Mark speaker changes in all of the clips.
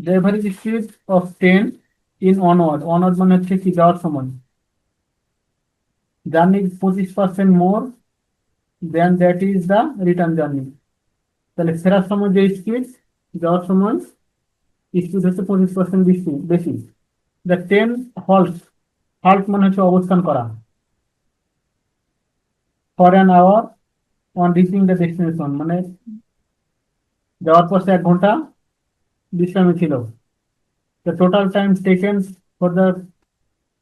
Speaker 1: The average speed of train in onward, onward মানে হচ্ছে কি যাওয়ার সময়, journey 25% more than that is the return journey. তাহলে ফেরার সময় যে স্পিড, যাওয়ার সময় স্পিড হচ্ছে 25% বেশি বেশি। দ্য ট্রেন হল্ট, হল্ট মানে হচ্ছে অবস্থান করা, for an hour on reaching the destination, মানে যাওয়ার পর সে 1 ঘন্টা বিশ্রামে ছিল। The total time taken for the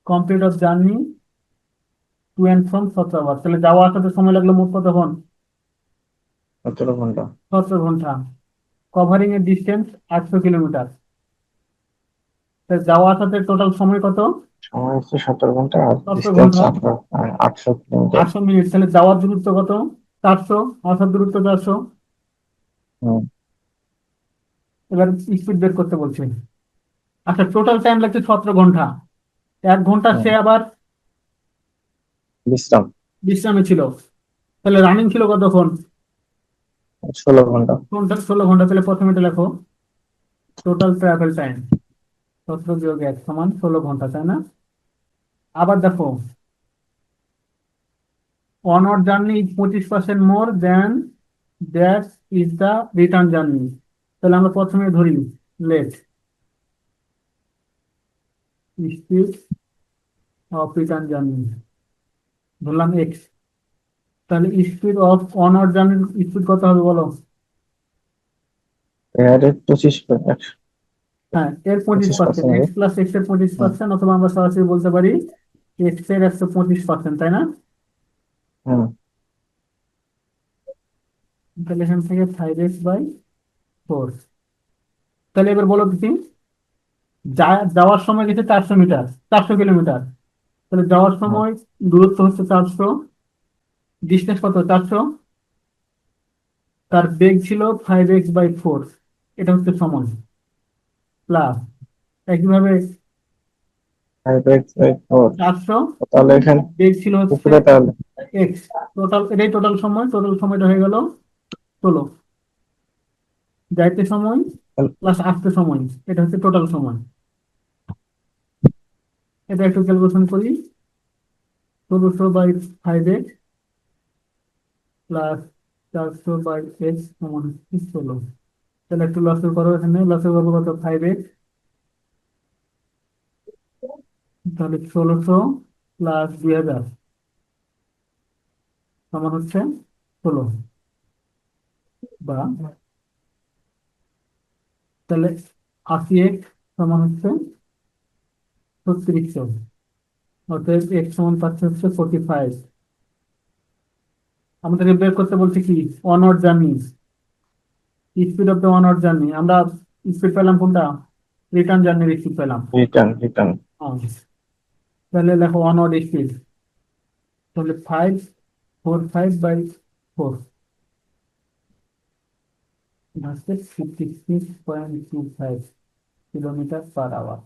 Speaker 1: complete of journey to and from 17 hour. তাহলে যাওয়া আসাতে সময় লাগলো মোট কতক্ষণ?
Speaker 2: 17 ঘন্টা।
Speaker 1: 17 ঘন্টা। কভারিং এর ডিস্টেন্স 800 কিলোমিটার। যাওয়া আসাতে টোটাল সময় কত?
Speaker 2: সময় হচ্ছে 17 ঘন্টা আর
Speaker 1: সতেরো
Speaker 2: ডিস্টেন্স
Speaker 1: ঘন্টা
Speaker 2: 800 কিলোমিটার।
Speaker 1: 800 মিনিট। তাহলে যাওয়ার দূরত্ব কত? 400, আসার দূরত্ব 400।
Speaker 2: হুম।
Speaker 1: এবার স্পিড বের করতে বলছে। আচ্ছা, টোটাল টাইম লাগছে 17 ঘন্টা। 1 ঘন্টা
Speaker 2: হুম।
Speaker 1: সে আবার
Speaker 2: বিশ্রাম।
Speaker 1: বিশ্রামে ছিল। তাহলে রানিং ছিল কতক্ষণ?
Speaker 2: 16 ঘন্টা।
Speaker 1: ঘন্টা, 16 ঘন্টা। তাহলে প্রথমে এটা লেখো, টোটাল ট্রাভেল টাইম 17 + 1 = 16 ঘন্টা, তাই না? আবার দেখো, onward journey 25% more than that is the return journey. তাহলে আমরা প্রথমে ধরি let speed of return journey, ধরলাম এক্স। তাহলে স্পিড অফ অনওয়ার্ড জার্নির স্পিড কত হবে বলো?
Speaker 2: এর 25,
Speaker 1: হ্যাঁ, এর পঁচিশ
Speaker 2: 25%
Speaker 1: পার্সেন্ট
Speaker 2: হবে।
Speaker 1: এক্স প্লাস এক্স এর পঁচিশ
Speaker 2: হুম।
Speaker 1: পার্সেন্ট অথবা আমরা সরাসরি বলতে পারি এক্স এর 125%, তাই না?
Speaker 2: হুম।
Speaker 1: তাহলে এখান থেকে 5x/4। তাহলে এবার বলো তুমি, যাওয়ার সময় গেছে 400 মিটার, 400 কিলোমিটার। তাহলে যাওয়ার
Speaker 2: হুম।
Speaker 1: সময় দূরত্ব হচ্ছে 400, ডিস্টেন্স কত? 400। তার বেগ ছিল 5x/4, এটা হচ্ছে সময়, প্লাস একইভাবে
Speaker 2: 5x/4।
Speaker 1: 400,
Speaker 2: তাহলে এখানে
Speaker 1: বেগ ছিল হচ্ছে
Speaker 2: উপরে তাহলে
Speaker 1: এক্স। টোটাল, এটাই টোটাল সময়, টোটাল সময়টা হয়ে গেল 16। যাইতে সময় প্লাস আসতে সময়, এটা হচ্ছে টোটাল সময়। এটা একটু ক্যালকুলেশন করি, 1600/5x প্লাস 400/x সমান হচ্ছে 16। তাহলে একটু লসের করো, এখানে লসের করবো কত? 5x। তাহলে 1600 + 2000 সমান হচ্ছে 16, বা তাহলে 80x সমান হচ্ছে 3600। অতএব x সমান পাচ্ছে হচ্ছে 45। আমাদেরকে বের করতে বলছে কি? Onward journey, speed of the onward journey. আমরা স্পিড পেলাম কোনটা? রিটার্ন জার্নির স্পিড পেলাম।
Speaker 2: রিটার্ন।
Speaker 1: হ্যাঁ। তাহলে লেখো অনওয়ার্ড স্পিড, তাহলে 545/4 হচ্ছে 56.25 কিলোমিটার পার আওয়ার।